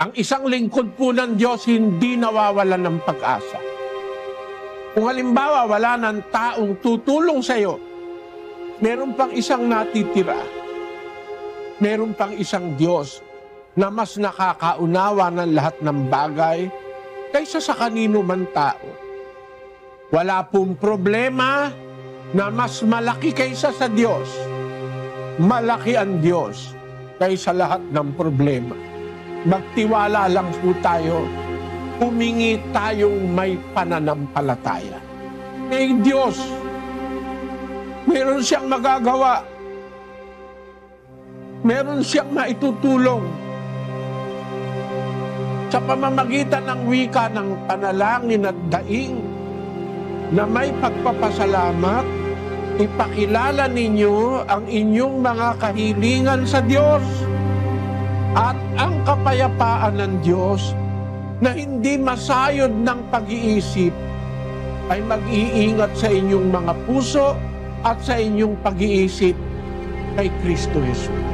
Ang isang lingkod po ng Diyos hindi nawawalan ng pag-asa. Kung halimbawa wala ng taong tutulong sa iyo, meron pang isang natitira. Meron pang isang Diyos na mas nakakaunawa ng lahat ng bagay kaysa sa kanino man tao. Wala pong problema na mas malaki kaysa sa Diyos. Malaki ang Diyos kaysa lahat ng problema. Magtiwala lang po tayo, humingi tayong may pananampalataya. May Diyos, meron siyang magagawa, meron siyang maitutulong. Sa pamamagitan ng wika ng panalangin at daing na may pagpapasalamat, ipakilala ninyo ang inyong mga kahilingan sa Diyos at ang kapayapaan ng Diyos na hindi masayod ng pag-iisip ay mag-iingat sa inyong mga puso at sa inyong pag-iisip kay Kristo Jesus.